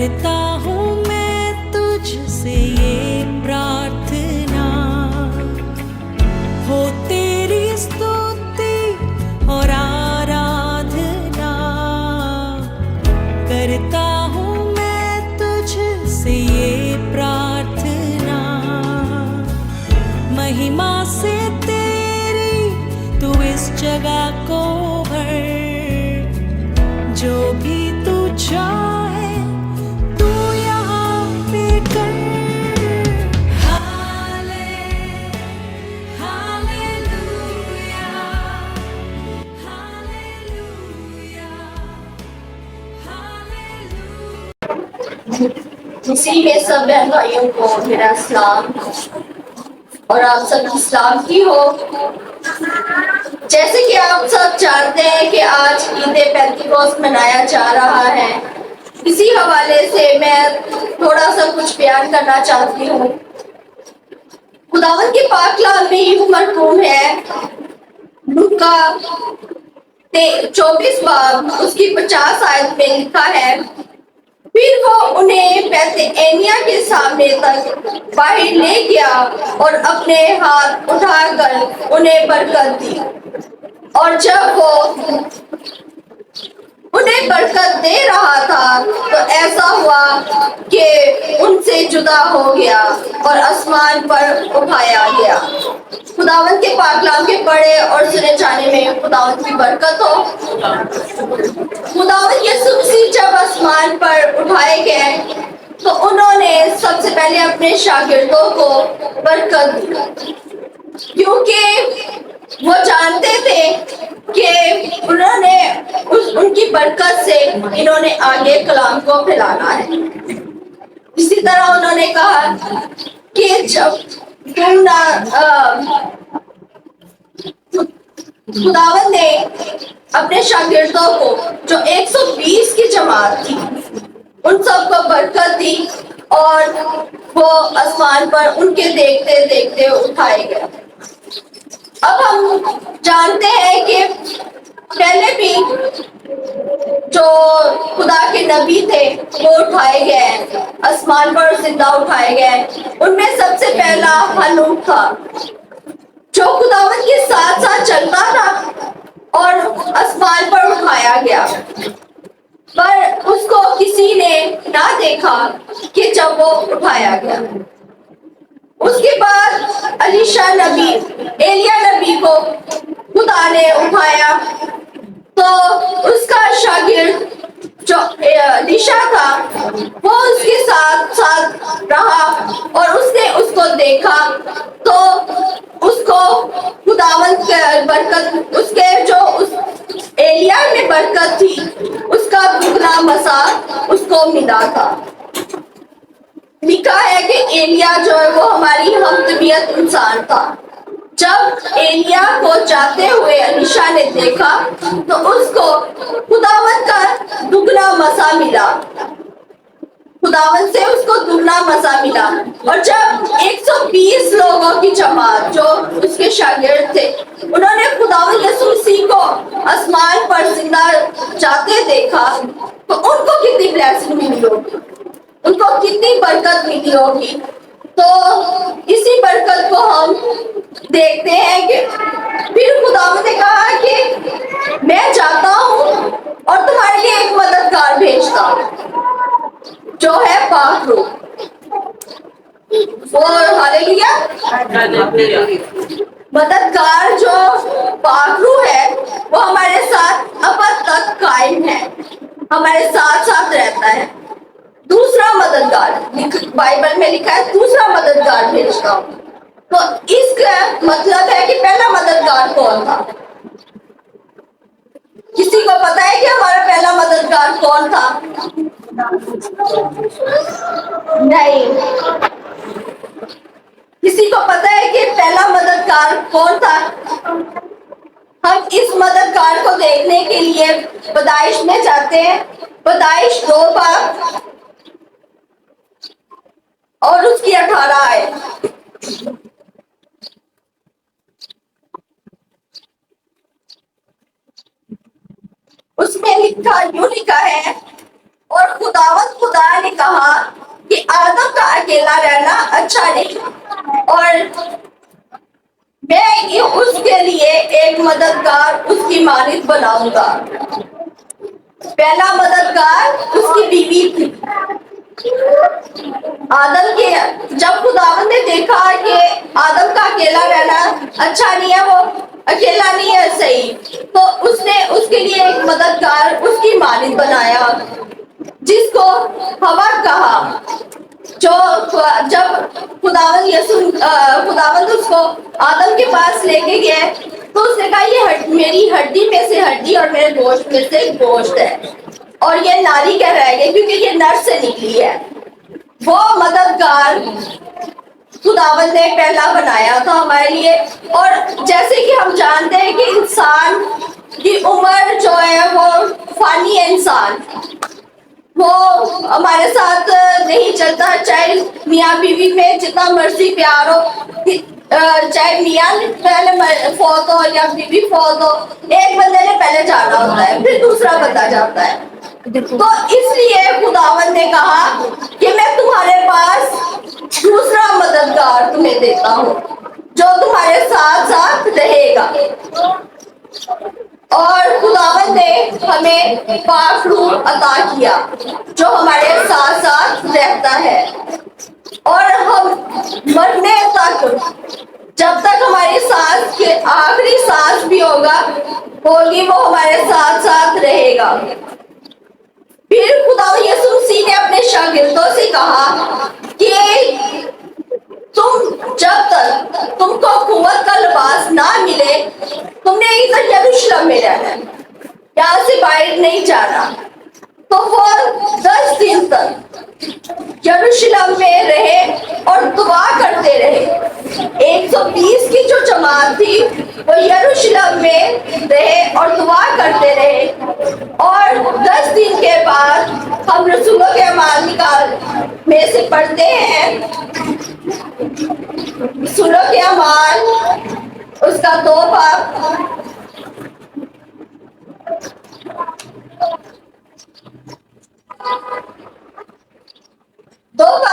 करता हूँ मैं तुझसे ये प्रार्थना, हो तेरी स्तुति और आराधना। करता हूँ मैं तुझसे ये प्रार्थना, महिमा से तेरी तू इस जगह को भर। जो भी तू चाहे तू यहाँ पे कर। Hallelujah, hallelujah, hallelujah. मसीह में सब बहन भाइयों को मेरा सलाम और आप सब सलाम की हो। जैसे कि आप सब जानते हैं कि आज ईद पेंतिकोस्त मनाया जा रहा है, इसी हवाले से मैं थोड़ा सा कुछ बयान करना चाहती हूँ। खुदावंद के पाक कलाम में यूं मरकूम है, लूका 24 बाब उसकी 50 आयत में लिखा है, फिर वो उन्हें बैतएनिया के सामने तक बाहर ले गया और अपने हाथ उठाकर उन्हें बरकत दी। और जब वो उन्हें बरकत दे रहा था तो ऐसा हुआ कि उनसे जुदा हो गया और आसमान पर उठाया गया। खुदावंद के पाक कलाम के पढ़े और सुने जाने में खुदावंद की बरकत हो। खुदावंद यीशु मसीह जब आसमान पर उठाए गए तो उन्होंने सबसे पहले अपने शागिर्दों को बरकत दी, क्योंकि वो जानते थे कि उन्होंने उनकी बरकत से इन्होंने आगे कलाम को फैलाना है। इसी तरह उन्होंने कहा कि जब खुदावंद ने अपने शागिर्दों को जो 120 की जमात थी उन सबको बरकत दी और वो आसमान पर उनके देखते देखते उठाए गए। अब हम जानते हैं कि पहले भी जो खुदा के नबी थे वो उठाए गए, आसमान पर जिंदा उठाए गए। उनमें सबसे पहला हनूक था जो खुदावंद के साथ साथ चलता था और आसमान पर उठाया गया, पर उसको किसी ने ना देखा कि जब वो उठाया गया। उसके बाद अलीशा नबी, एलिया नबी को खुदा ने उठाया, तो उसका शागिर्द जो अलीशा था वो उसके साथ साथ रहा और उसने उसको देखा, तो उसको खुदावंद की बरकत, उसके जो उस एलिया में बरकत थी उसका दुगना मसा उसको मिला था। लिखा है कि एलिया जो है वो हमारी हमतबीयत इंसान था। जब एलिया को जाते हुए अलीशा ने देखा तो उसको खुदावंद का दुगना मसा मिला, खुदावंद से उसको दुगना मजा मिला। और जब 120 लोगों की जमात जो उसके शागिर्द थे उन्होंने खुदावंद यीशु मसीह को आसमान पर जिंदा जाते देखा तो उनको कितनी ब्लेसिंग मिली होगी, उनको कितनी बरकत मिली होगी। तो इसी बरकत को हम देखते हैं कि फिर खुदावंद ने कहा कि मैं जाता हूँ और तुम्हारे लिए एक मददगार भेजता हूँ जो है पाक रूह। वो हालेलुया, मददगार जो पाक रूह है वो हमारे साथ अब तक कायम है, हमारे साथ साथ रहता है। दूसरा मददगार बाइबल में लिखा है, दूसरा मददगार भेजता हूँ। तो इसका मतलब है कि पहला मददगार कौन था? किसी को पता है कि हमारा पहला मददगार कौन था? नहीं। किसी को पता है कि पहला मददगार कौन था? हम इस मददगार को देखने के लिए पैदाइश में जाते हैं, पैदाइश 2 बार और उसकी 18 आयत। उसमें यूं लिखा है, और खुदा ने कहा कि आदम का अकेला रहना अच्छा नहीं, और मैं उसके लिए एक मददगार उसकी मानित बनाऊंगा। पहला मददगार उसकी बीवी थी। आदम के जब खुदावन ने देखा कि आदम का अकेला रहना अच्छा नहीं है, वो अकेला नहीं है सही, तो उसने उसके लिए एक मददगार उसकी मानित बनाया, जिसको हवा कहा। जो जब खुदावन उसको आदम के पास लेके गए, तो उसने कहा ये मेरी हड्डी में से हड्डी और मेरे गोश्त में से गोश्त है, और ये नारी क्या रह गई क्योंकि ये नर से निकली है। वो मददगार खुदावन ने पहला बनाया था हमारे लिए। और जैसे कि हम जानते हैं कि इंसान की उम्र जो है वो फानी है, इंसान वो हमारे साथ नहीं चलता, चाहे मियाँ बीवी में जितना मर्जी प्यार हो, चाहे मियाँ पहले फौत हो या बीवी फौत हो, एक बंदे ने पहले जाना होता है, फिर दूसरा बंदा जाता है। तो इसलिए खुदावन ने कहा कि मैं तुम्हारे पास दूसरा मददगार तुम्हें देता हूँ, जो तुम्हारे साथ साथ रहेगा। और खुदावन ने हमें पाक रूह अता किया, जो हमारे साथ साथ रहता है, और हम मरने तक, जब तक हमारी सांस के आखिरी सांस भी होगी, वो हमारे साथ साथ रहेगा। फिर खुदावन यीशु मसीह ने अपने शागिर्दों से कहा कि जब तक तुमको कुव्वत का लिबास ना मिले, तुमने इधर यरूशलेम में रहना है, यहाँ से बाहर नहीं जाना। तो वो 10 दिन तक यरूशलेम में रहे और दुआ करते रहे। 120 की जो जमात थी वो यरूशलेम में रहे और दुआ करते रहे। और 10 दिन के बाद हम रसूलों के अमाल निकाल में से पढ़ते हैं, रसूलों के अमाल उसका 2 बाब,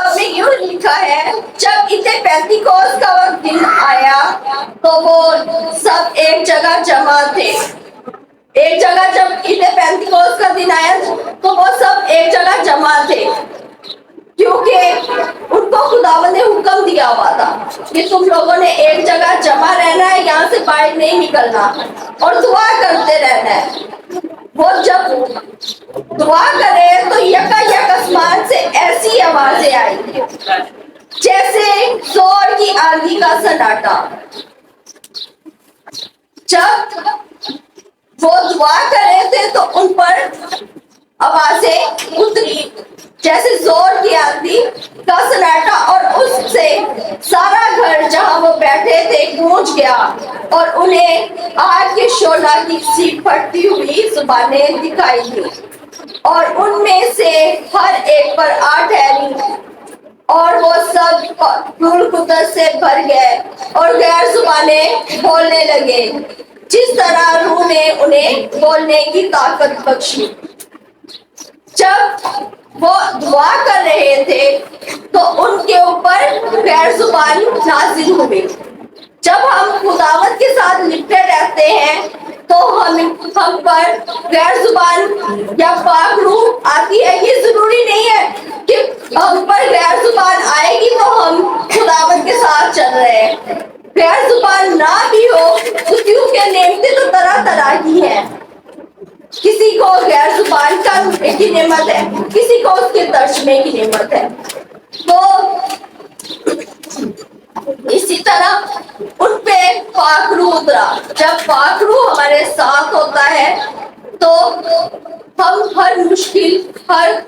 में यूं लिखा है, जब इसे पेंतिकोस का वक्त दिन आया तो वो सब एक जगह जमा थे। एक जगह जब इसे पेंतिकोस का दिन आया तो वो सब एक जगह जमा थे, क्योंकि उनको खुदावन ने हुक्म दिया हुआ था कि तुम लोगों ने एक जगह जमा रहना है, यहाँ से बाहर नहीं निकलना और दुआ करते रहना है। वो जब दुआ करे तो यकायक आसमान से ऐसी आवाजें आई जैसे जोर की आंधी का सन्नाटा। जब वो दुआ कर रहे थे तो उन पर आवाजें उतरी जैसे जोर की आंधी का सन्नाटा, और उससे सारा घर जहां वो बैठे थे गूंज गया, और उन्हें आग के शोला की सी फटती हुई जुबानें दिखाई दी, और उनमें से हर एक पर आ ठहरी, और वो सब रूह कुदस से भर गए और गैर जुबानें बोलने लगे, जिस तरह रूह ने उन्हें बोलने की ताकत बख्शी। जब वो दुआ कर रहे थे तो उनके ऊपर गैर जुबान नाजिल हुई। जब हम खुदावत के साथ लिपटे रहते हैं तो हम पर गैर जुबान या पाक रूह आती है। ये जरूरी नहीं है कि हम पर गैर जुबान आएगी तो हम खुदावत के साथ चल रहे हैं। गैर जुबान ना भी हो उसके नेमतें तो तरह तरह की हैं। किसी को गैर जुबान की नेमत है, किसी को उसके तर्जमे की नेमत है। तो इसी तरह उन पे पाक रूह उतरा। जब पाक रूह हमारे साथ होता है तो हम हर मुश्किल, हर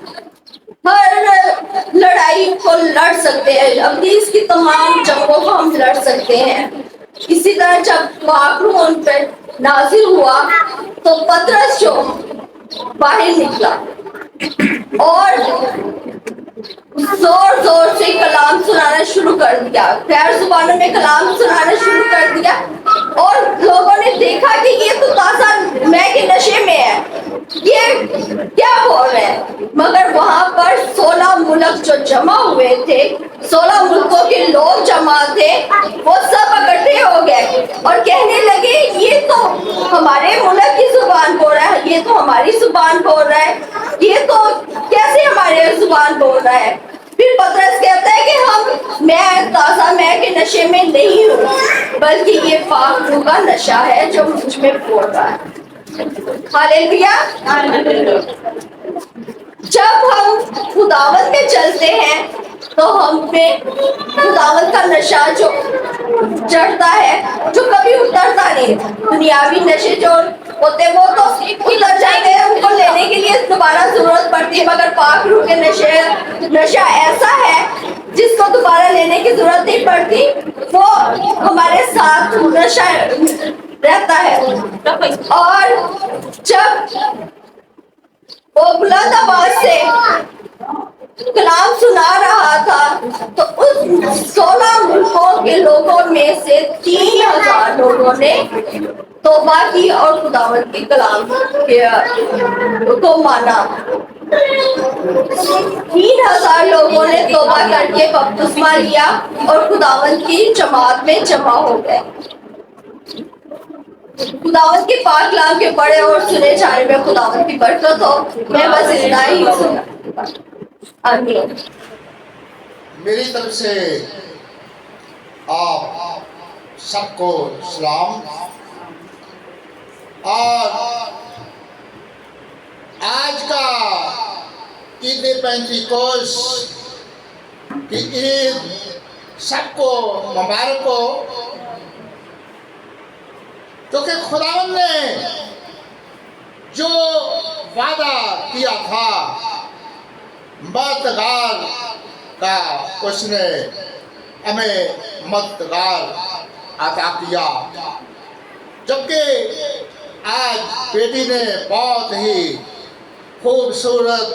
लड़ाई को लड़ सकते हैं, अपनी इसकी तमाम जंगों को हम लड़ सकते हैं। इसी तरह जब पाक रूह उन पर नाजिल हुआ तो पतरस जो बाहर निकला और जोर जोर से कलाम सुनाना शुरू कर दिया, गैर जुबानों में कलाम सुनाना शुरू कर दिया, और लोगों ने देखा कि ये तो ताज़ा मैं के नशे में है, ये क्या बोल रहे हैं। मगर और कहने लगे ये तो हमारे मुल्क की जुबान बोल रहा है, ये तो हमारी जुबान बोल रहा है, ये तो कैसे हमारे जुबान बोल रहा है। फिर पतरस कहता है कि मैं ताज़ा मैं के नशे में नहीं हूँ, बल्कि ये पाक रूह का नशा है जो मुझ में बोल रहा है। हालेलुया। जब हम खुदावंत में चलते हैं तो हम पे खुदावंत का नशा जो चढ़ता है, जो कभी उतरता नहीं। दुनियावी नशे जो होते वो तो उतर जाते हैं, उनको लेने के लिए दोबारा जरूरत पड़ती है, मगर पाक रूह के नशा ऐसा है जिसको दोबारा लेने की जरूरत नहीं पड़ती, वो हमारे साथ नशा रहता है। और जब वो बुलंद आवाज से कलाम सुना रहा था तो उस 16 मुल्कों के लोगों में से 3000 लोगों ने तौबा की और खुदावंत के कलाम को माना। 3000 लोगों ने तौबा करके बपतिस्मा लिया और खुदावंत की जमात में जमा हो गए। खुदावंत के पाक कलाम के पढ़े और सुने जाने में खुदावंत की बरकत हो। मैं बस इतना ही सुना। आमीन। मेरी तरफ से आप सबको सलाम। और आज का ईद पेंतीकोस की ईद सबको मुबारक हो, क्योंकि खुदावंद ने जो वादा किया था मददगार का, उसने हमें मददगार अता किया। जबकि आज बेटी ने बहुत ही खूबसूरत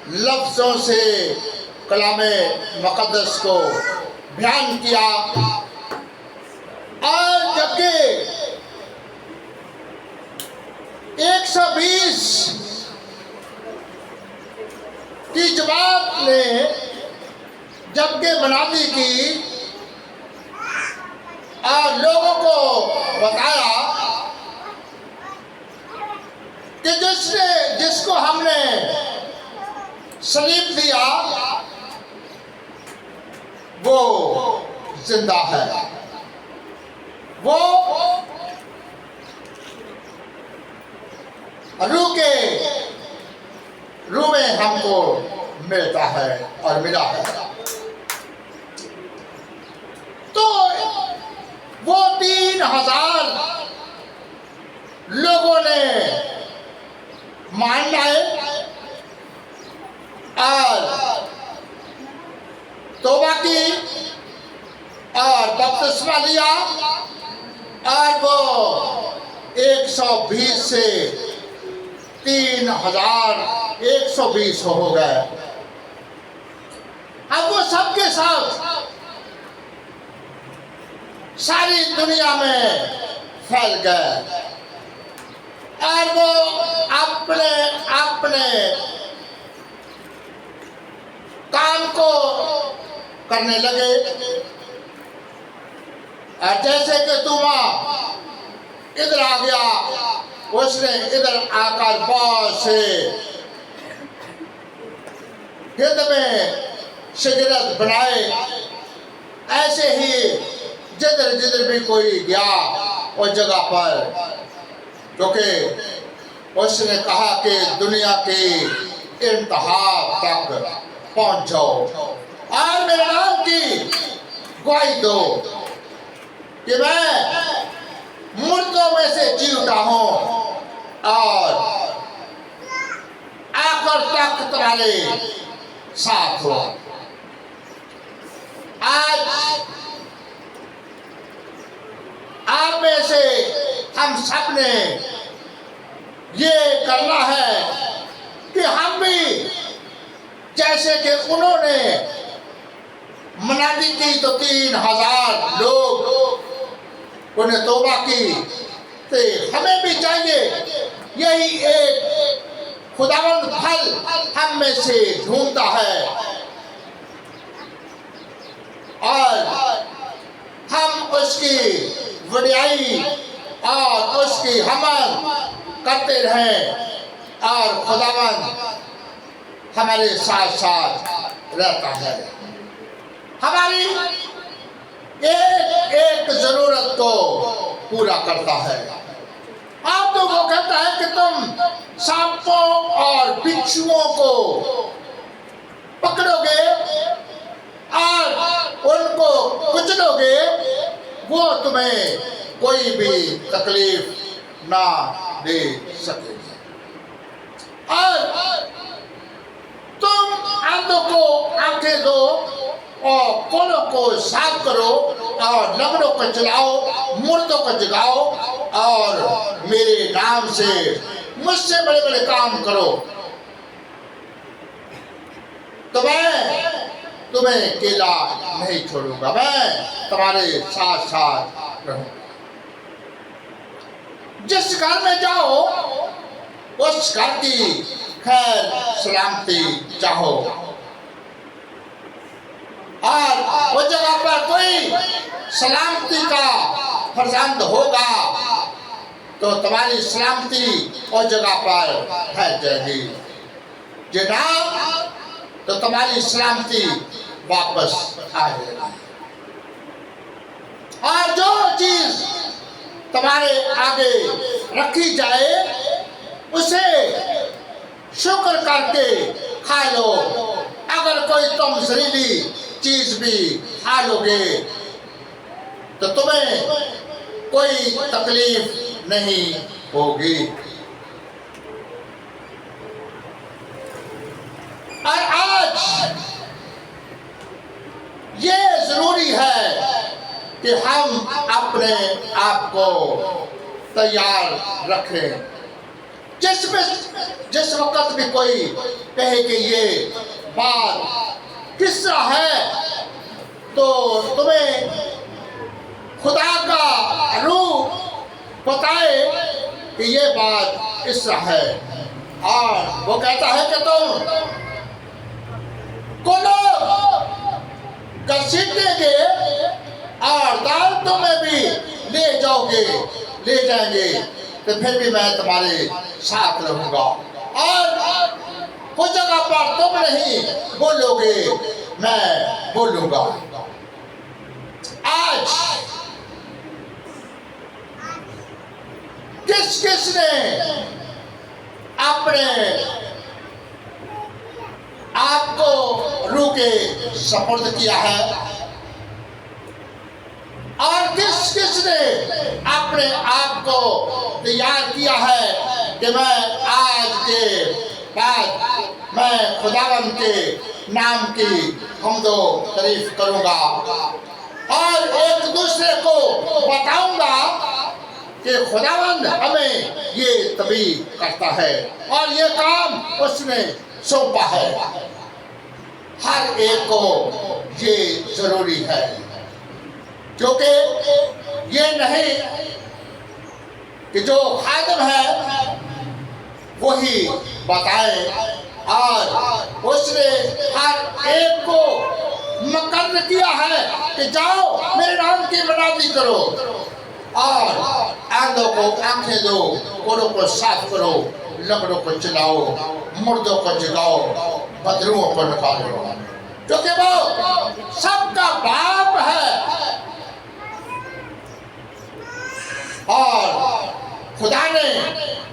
लफ्ज़ों से कलामे मुक़द्दस को बयान किया। और जबकि 120 की जमात ने जबकि मनादी की और लोगों को बताया कि जिसको हमने सलीब दिया वो जिंदा है, वो रूह में हमको मिलता है और मिला है। तो वो 3000 लोगों ने मान लाए और तौबा की और बपतिस्मा लिया और वो 120 से 3120 हो गए। अब वो सबके सब सारी दुनिया में फैल गए और वो अपने अपने काम को करने लगे। और जैसे कि तुमा इधर आ गया, उसने इधर आकर बहुत से हिंद में शजरत बनाए। ऐसे ही जिधर जिधर भी कोई गया उस जगह पर, क्योंकि उसने कहा कि दुनिया के इंतहा तक पहुंच जाओ और मेरे नाम की गवाही दो कि मैं मुर्दों में से जी उठा हूं और आखिर तक तुम्हारे साथ हो। आज आप में से हम सब ने ये करना है कि हम भी जैसे कि उन्होंने मनादी की तो 3000 लोग उन्हें तौबा की, तो हमें भी चाहिए यही एक खुदावंद फल हम में से ढूंढता है। और हम उसकी वडियाई और उसकी हमद करते रहें और खुदावंद हमारे साथ साथ रहता है, हमारी एक एक जरूरत को पूरा करता है। अब तो वो कहता है कि तुम सांपों और बिच्छुओं को पकड़ोगे और उनको कुचलोगे, वो तुम्हें कोई भी तकलीफ ना दे सकेगी। और तुम अंधों को आंखें दो और कोलों को साफ करो और लंगड़ों को चलाओ, मुर्दों को जगाओ और मेरे नाम से मुझसे बड़े बड़े काम करो, तो मैं तुम्हें अकेला नहीं छोड़ूंगा, मैं तुम्हारे साथ साथ रहूंगा। जिस घर में जाओ उस घर की खैर सलामती चाहो, और उस जगह पर कोई सलामती का फर्जंद होगा तो तुम्हारी सलामती उस जगह पर फैल जाएगी, जनाब, तो तुम्हारी सलामती वापस आ जाएगी। और जो चीज तुम्हारे आगे रखी जाए उसे शुक्र करके खा लो। अगर कोई तुम जहरीली चीज भी खा लोगे तो तुम्हें कोई तकलीफ नहीं होगी। और आज ये जरूरी है कि हम अपने आप को तैयार रखें। जिस वक्त भी कोई कहे कि ये बात किस तरह है, तो तुम्हें खुदा का रूह बताए कि ये बात इस तरह है, और वो कहता है कि तुम कोनो घसीटेंगे और दालतों में भी ले जाओगे, ले जाएंगे, तो फिर भी मैं तुम्हारे साथ रहूंगा। और उस जगह पर तुम नहीं बोलोगे, मैं बोलूंगा। आज किस किस ने अपने आपको रूह के सपुर्द किया है, और किस किस ने अपने आप को तैयार किया है कि मैं आज के बाद मैं खुदावंद के नाम की हम्दो तारीफ करूंगा और एक दूसरे को बताऊंगा कि खुदावंद हमें ये तभी करता है और ये काम उसने सौंपा है। हर एक को ये जरूरी है, क्योंकि ये नहीं कि जो खादिम है वही बताए, और उसने हर एक को मुकर्रर किया है कि जाओ मेरे नाम की मनादी करो और आंधों को आंखें दो, कोड़ों को साफ करो, लंगड़ों को चलाओ, मुर्दों को जगाओ, बदरुओं को निकालो, क्योंकि वो सबका बाप है। और खुदा ने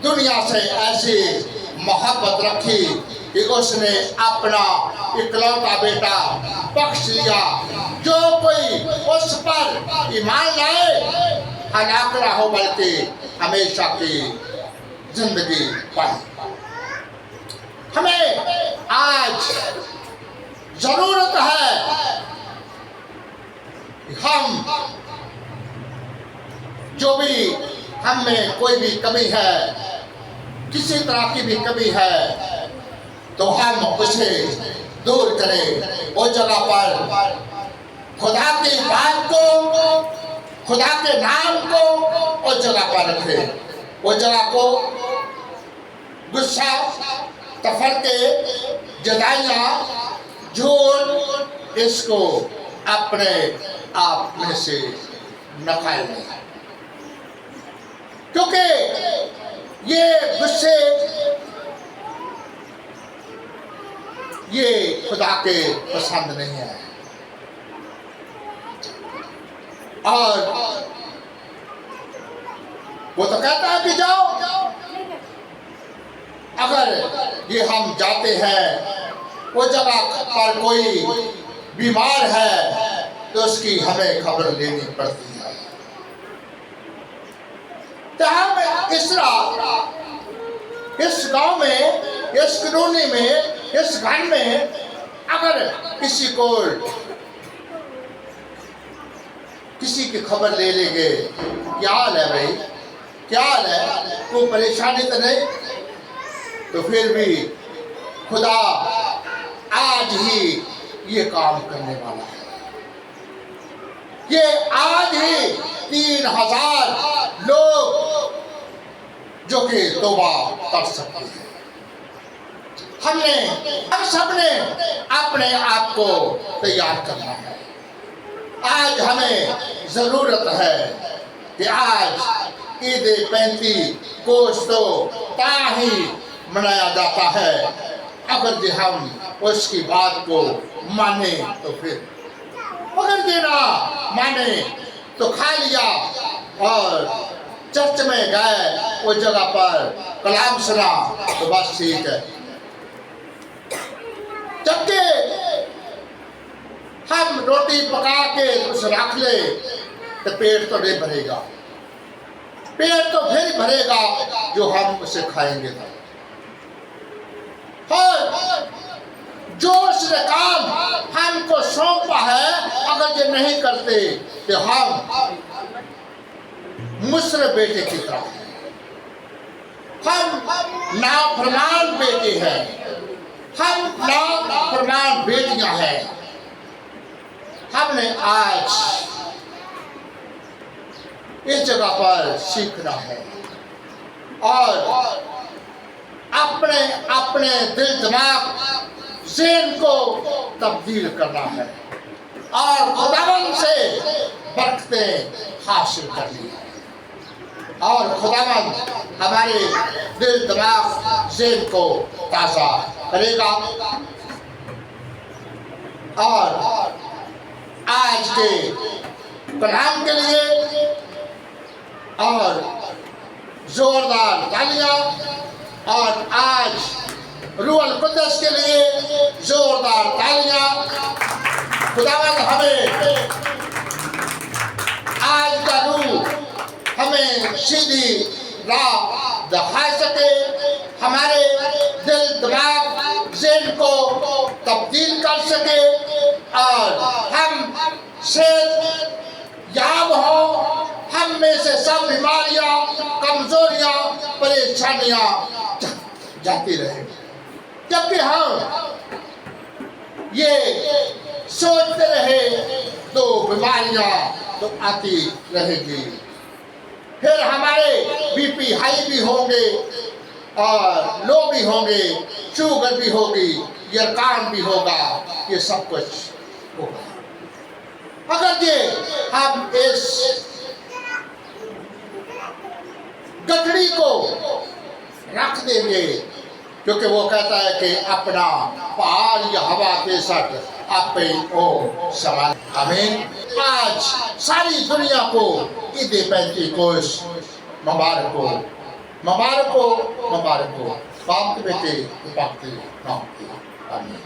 दुनिया से ऐसी मोहब्बत रखी कि उसने अपना इकलौता बेटा बख्श लिया, जो कोई उस पर ईमान लाए हलाक ना हो बल्कि हमेशा की जिंदगी पाए। हमें आज जरूरत है कि हम जो भी हम में कोई भी कमी है, किसी तरह की भी कमी है, तो हम उसे दूर करें। उस जगह पर खुदा की बात को, खुदा के नाम को उस जगह पर रखें। उस जगह को गुस्सा, तफरके, जदाइयाँ, झूठ, इसको अपने आप में से निकाल लें, क्योंकि ये गुस्से ये खुदा के पसंद नहीं है। और वो तो कहता है कि जाओ, अगर ये हम जाते हैं वो जगह पर कोई बीमार है तो उसकी हमें खबर लेनी पड़ती है। तो हम इस गांव में, इस कॉलोनी में, इस घर में अगर किसी को किसी की खबर ले लेंगे, क्या हाल है भाई, क्या हाल है, कोई परेशानी तो नहीं, तो फिर भी खुदा आज ही ये काम करने वाला है। ये आज ही 3000 लोग जो कि तौबा कर सकते हैं। हम सबने अपने आप को तैयार करना है। आज हमें जरूरत है कि आज ईद पेंतीकोस्तो ताही मनाया जाता है। अगर जो हम उसकी बात को माने तो फिर, अगर जो ना माने तो खा लिया और चर्च में गए, उस जगह पर कलाम सुना तो बस ठीक है। जबकि हम रोटी पका के उसे रख ले तो पेट तो नहीं भरेगा, पेट तो फिर भरेगा जो हम उसे खाएंगे। और जो उसने काम हमको सौंपा है, अगर ये नहीं करते तो हम मुस्र बेटे की तरह, हम नाफरमान बेटे हैं, हम नाफरमान बेटियां हैं। हमने आज इस जगह पर सीखना है और अपने अपने दिल दिमाग ज़हन को तब्दील करना है और खुदावंद से बरकतें हासिल करनी है। और खुदावंद हमारे दिल दिमाग ज़हन को ताज़ा करेगा। और आज के कलाम के लिए और जोरदार तालियां, और आज रूहल कुद्दस के लिए जोरदार तालियां। खुदावंद हमें आज का रूह हमें सीधी राह दिखा सके, हमारे दिल दिमाग ज़हन को तब्दील कर सके और हम सेहत याब हो, हम में से सब बीमारियां, कमजोरियां, परेशानियां जाती रहे। जबकि हम ये सोचते रहे तो बीमारियां तो आती रहेगी, फिर हमारे बीपी हाई भी होंगे और लो भी होंगे, शुगर भी होगी, यरकान भी होगा, ये सब कुछ होगा। अगर ये हम इस गठड़ी को रख देंगे, क्योंकि वो कहता है कि अपना पहाड़ या हवा के साथ आपे ओ सवाल। आमीन। आज सारी दुनिया को ईद पेंतीकोस्त मुबारक हो, मुबारक हो, मुबारक हो। बाप के बेटे, बाप के नाम। आमीन।